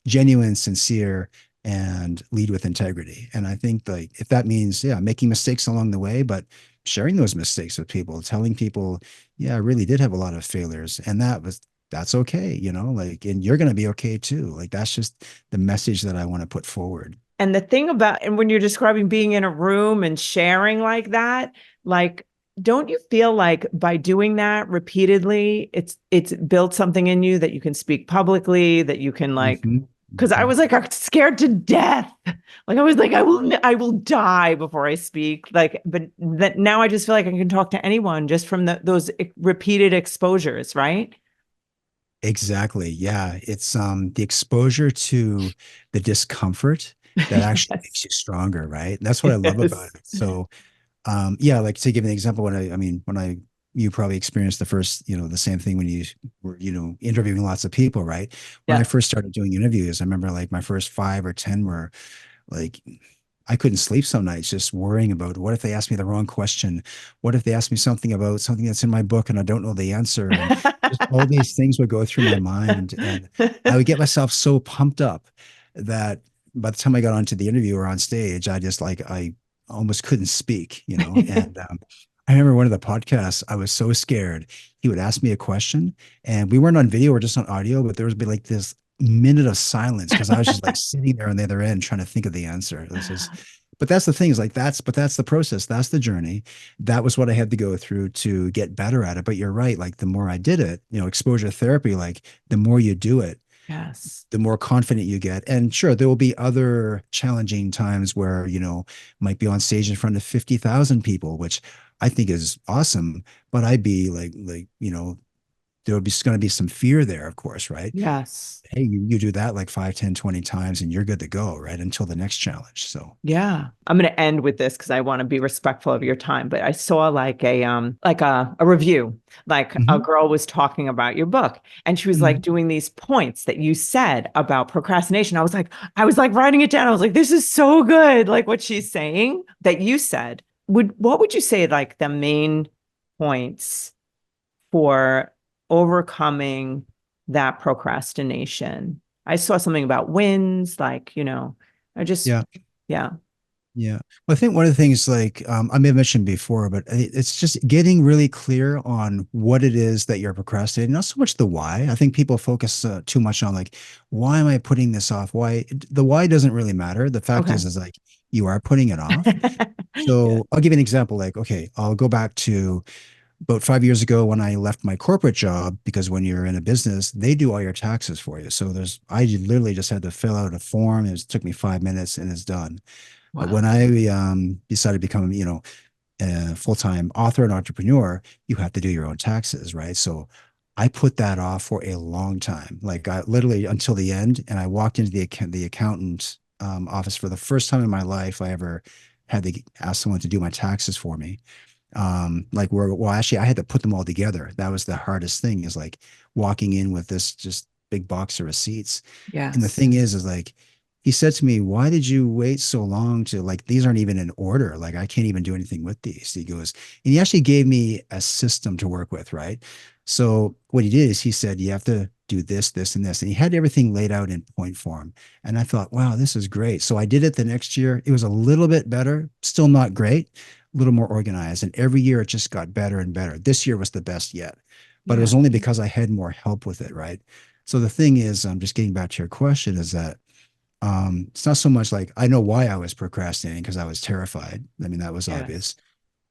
genuine, sincere, and lead with integrity. And I think, like, if that means, yeah, making mistakes along the way, but sharing those mistakes with people, telling people, yeah, I really did have a lot of failures, and that's okay, like, and you're going to be okay too. Like, that's just the message that I want to put forward. And the thing about, and when you're describing being in a room and sharing like that, like, don't you feel like by doing that repeatedly, it's built something in you that you can speak publicly, that you can like, Mhm. because I Mhm. was like scared to death. Like I was like, I will die before I speak. Like, but that now I just feel like I can talk to anyone just from those repeated exposures, right? Exactly. Yeah. It's the exposure to the discomfort that actually Yes. makes you stronger, right? That's what I love about Yes. it. So yeah, like, to give an example, you probably experienced the same thing when you were, interviewing lots of people, right? When I Yeah. first started doing interviews, I remember like my first 5 or 10 were like, I couldn't sleep some nights just worrying about, what if they ask me the wrong question? What if they ask me something about something that's in my book and I don't know the answer? And just all these things would go through my mind. And I would get myself so pumped up that by the time I got onto the interview or on stage, I almost couldn't speak, And I remember one of the podcasts, I was so scared. He would ask me a question, and we weren't on video, we're just on audio, but there would be like this minute of silence because I was just like sitting there on the other end trying to think of the answer. But that's the thing, is like, that's the process. That's the journey. That was what I had to go through to get better at it. But you're right. Like, the more I did it, exposure therapy, like, the more you do it, Yes. the more confident you get. And sure, there will be other challenging times where, might be on stage in front of 50,000 people, which I think is awesome. But I'd be like, there would be going to be some fear there, of course, right? Yes. Hey, you do that like 5, 10, 20 times and you're good to go, right? Until the next challenge. So Yeah. I'm going to end with this because I want to be respectful of your time, but I saw like a review, like a mhm, girl was talking about your book and she was like mhm. doing these points that you said about procrastination. I was like writing it down. I was like, this is so good. Like what she's saying that you said. What would you say like the main points for overcoming that procrastination? I saw something about wins, like, I just, Yeah. yeah. Yeah. Well, I think one of the things like I may have mentioned before, but it's just getting really clear on what it is that you're procrastinating, not so much the why. I think people focus too much on like, why am I putting this off? Why? The why doesn't really matter. The fact Okay. is like you are putting it off. Yeah. So I'll give you an example. Like, okay, I'll go back to about 5 years ago when I left my corporate job, because when you're in a business, they do all your taxes for you. So I literally just had to fill out a form. It took me 5 minutes and it's done. But when Wow. I decided to become, a full-time author and entrepreneur, you have to do your own taxes, right? So I put that off for a long time, like I literally until the end. And I walked into the accountant office for the first time in my life. I ever had to ask someone to do my taxes for me. Like well, actually, I had to put them all together. That was the hardest thing, is like walking in with this just big box of receipts. And the Yes. thing is like, he said to me, why did you wait so long to, like, these aren't even in order. Like, I can't even do anything with these. He goes, and he actually gave me a system to work with, right? So what he did is he said, you have to do this, this, and this. And he had everything laid out in point form. And I thought, wow, this is great. So I did it the next year. It was a little bit better, still not great, a little more organized. And every year it just got better and better. This year was the best yet. But it Yeah. was only because I had more help with it, right? So the thing is, just getting back to your question, is that it's not so much like I know why I was procrastinating, because I was terrified. I mean, that was Yes. obvious,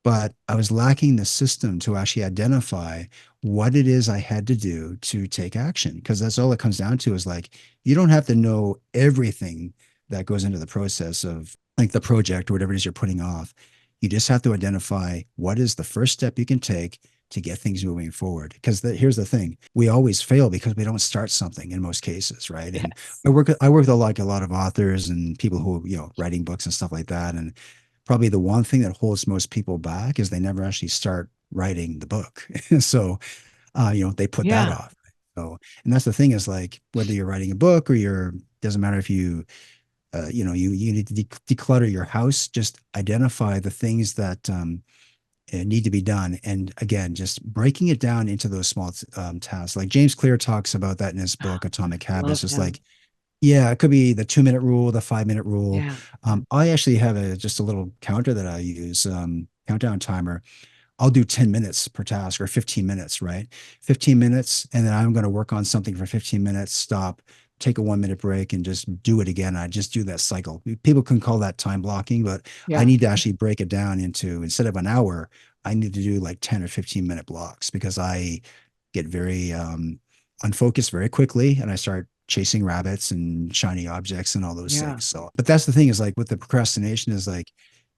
but I was lacking the system to actually identify what it is I had to do to take action. Because that's all it comes down to, is like, you don't have to know everything that goes into the process of like the project or whatever it is you're putting off. You just have to identify what is the first step you can take to get things moving forward. Because here's the thing: we always fail because we don't start something in most cases, right? And Yes. I work with like a lot of authors and people who, writing books and stuff like that. And probably the one thing that holds most people back is they never actually start writing the book. So, they put that Yeah. off. So, and that's the thing, is like, whether you're writing a book or doesn't matter if you need to declutter your house, just identify the things that need to be done. And again, just breaking it down into those small tasks. Like James Clear talks about that in his book, Atomic Habits. Love Just like, him. yeah, it could be the 2 minute rule, the 5 minute rule. Yeah. I actually have just a little counter that I use, countdown timer. I'll do 10 minutes per task, or 15 minutes, right? 15 minutes. And then I'm going to work on something for 15 minutes, stop, take a 1 minute break, and just do it again. I just do that cycle. People can call that time blocking, but I Yeah. need to actually break it down into, instead of an hour, I need to do like 10 or 15-minute blocks, because I get very unfocused very quickly, and I start chasing rabbits and shiny objects and all those Yeah. things. So, but that's the thing, is like, with the procrastination, is like,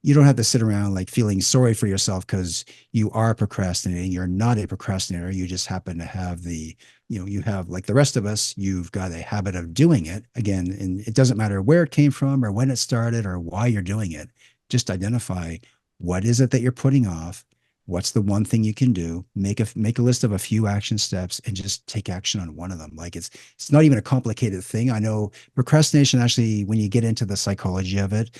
you don't have to sit around like feeling sorry for yourself because you are procrastinating. You're not a procrastinator. You just happen to have you have, like the rest of us, you've got a habit of doing it again. And it doesn't matter where it came from or when it started or why you're doing it. Just identify what is it that you're putting off. What's the one thing you can do? Make a list of a few action steps and just take action on one of them. Like, it's not even a complicated thing. I know procrastination, actually, when you get into the psychology of it,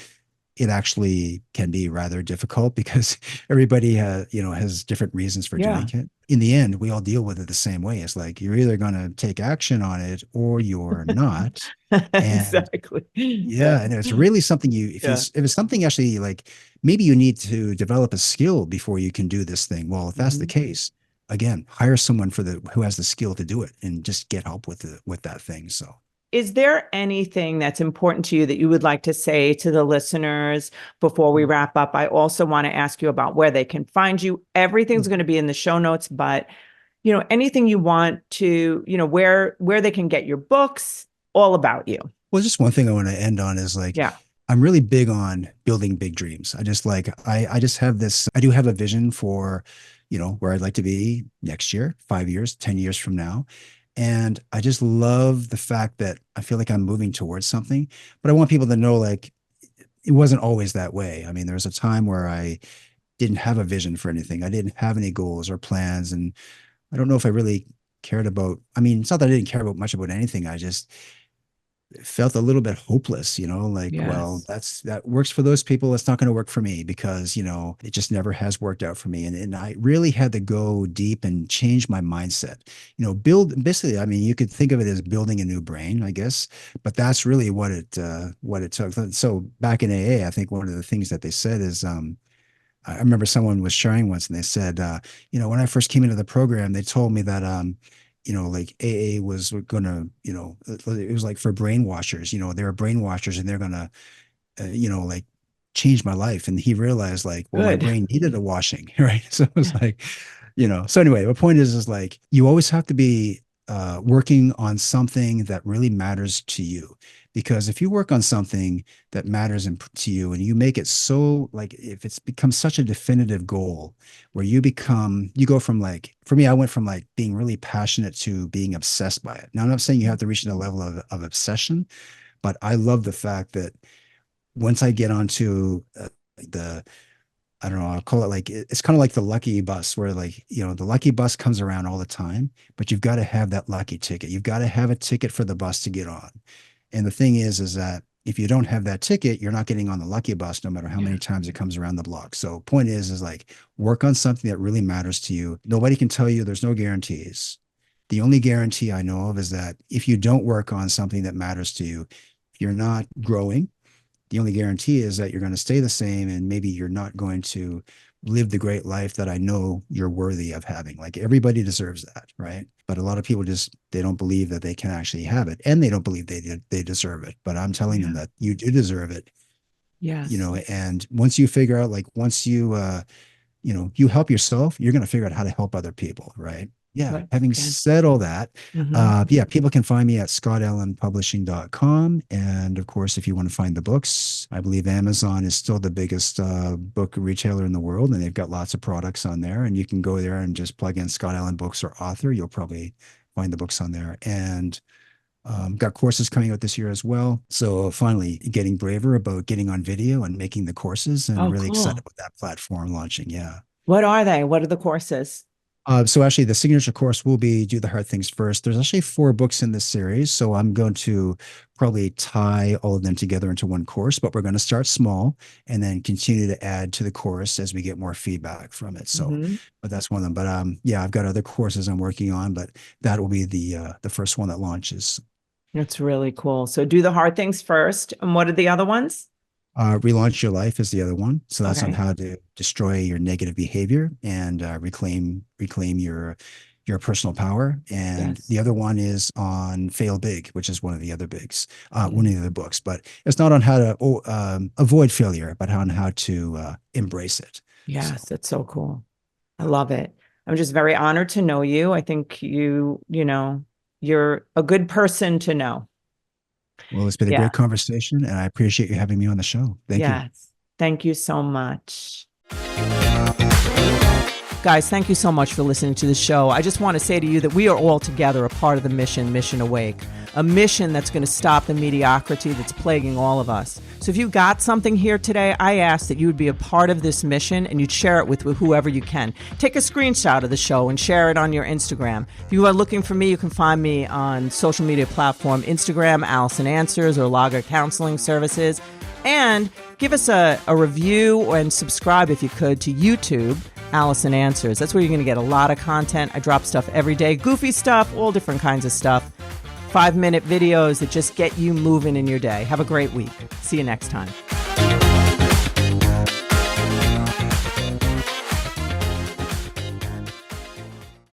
it actually can be rather difficult, because everybody has different reasons for doing Yeah. it. In the end, we all deal with it the same way. It's like, you're either going to take action on it or you're not. And Exactly. yeah, and it's really something Yeah. if it's something actually, like, maybe you need to develop a skill before you can do this thing. Well, if that's the Mhm. case, again, hire someone who has the skill to do it, and just get help with that thing. So Is there anything that's important to you that you would like to say to the listeners before we wrap up? I also want to ask you about where they can find you. Everything's going to be in the show notes, but anything you want to, where they can get your books, all about you. Well, just one thing I want to end on is like, Yeah. I'm really big on building big dreams. I just like, I just have this, I do have a vision for where I'd like to be next year, 5 years, 10 years from now. And I just love the fact that I feel like I'm moving towards something, but I want people to know like it wasn't always that way. I mean, there was a time where I didn't have a vision for anything. I didn't have any goals or plans. And I don't know if I really cared about, I mean, it's not that I didn't care about much about anything. I just felt a little bit hopeless, like, well, Yes. that works for those people. It's not going to work for me because, it just never has worked out for me. And I really had to go deep and change my mindset, build basically, I mean, you could think of it as building a new brain, I guess, but that's really what it took. So back in AA, I think one of the things that they said is, I remember someone was sharing once and they said, when I first came into the program, they told me that, like AA was going to, it was like for brainwashers, they're brainwashers and they're going to, like change my life. And he realized like, well, my Good. brain needed a washing, right? So it was like, so anyway, the point is like, you always have to be working on something that really matters to you. Because if you work on something that matters to you and you make it so like if it's become such a definitive goal where you go from like, for me, I went from like being really passionate to being obsessed by it. Now, I'm not saying you have to reach a level of obsession, but I love the fact that once I get onto the, I don't know, I'll call it like, it's kind of like the lucky bus where like, the lucky bus comes around all the time, but you've got to have that lucky ticket. You've got to have a ticket for the bus to get on. And the thing is that if you don't have that ticket, you're not getting on the lucky bus, no matter how many times it comes around the block. So point is like work on something that really matters to you. Nobody can tell you, there's no guarantees. The only guarantee I know of is that if you don't work on something that matters to you, you're not growing. The only guarantee is that you're going to stay the same and maybe you're not going to live the great life that I know you're worthy of having. Like everybody deserves that, right? But a lot of people they don't believe that they can actually have it and they don't believe they deserve it. But I'm telling them that you do deserve it. Yes. And once you figure out, like once you you help yourself, you're going to figure out how to help other people, right? Yeah. Right. Having said all that, people can find me at scottallanpublishing.com. And of course, if you want to find the books, I believe Amazon is still the biggest book retailer in the world, and they've got lots of products on there. And you can go there and just plug in Scott Allan books or author. You'll probably find the books on there. And got courses coming out this year as well. So finally getting braver about getting on video and making the courses, and really excited about that platform launching. Yeah. What are they? What are the courses? So actually the signature course will be Do the Hard Things First. There's actually 4 books in this series. So I'm going to probably tie all of them together into one course, but we're going to start small and then continue to add to the course as we get more feedback from it. So, but that's one of them. But yeah, I've got other courses I'm working on, but that will be the first one that launches. That's really cool. So Do the Hard Things First. And what are the other ones? Relaunch Your Life is the other one. So that's on how to destroy your negative behavior and reclaim your personal power. And the other one is on Fail Big, which is one of the other bigs, one of the other books. But it's not on how to avoid failure, but on how to embrace it. Yes, that's so cool. I love it. I'm just very honored to know you. I think you're a good person to know. Well, it's been a great conversation, and I appreciate you having me on the show. Thank you. Thank you so much. Guys, thank you so much for listening to the show. I just want to say to you that we are all together a part of the Mission Awake, a mission that's going to stop the mediocrity that's plaguing all of us. So if you got something here today, I ask that you would be a part of this mission and you'd share it with whoever you can. Take a screenshot of the show and share it on your Instagram. If you are looking for me, you can find me on social media platform Instagram, Alison Answers, or Lager Counseling Services. And give us a review and subscribe if you could to YouTube, Alison Answers. That's where you're going to get a lot of content. I drop stuff every day, goofy stuff, all different kinds of stuff. 5-minute videos that just get you moving in your day. Have a great week. See you next time.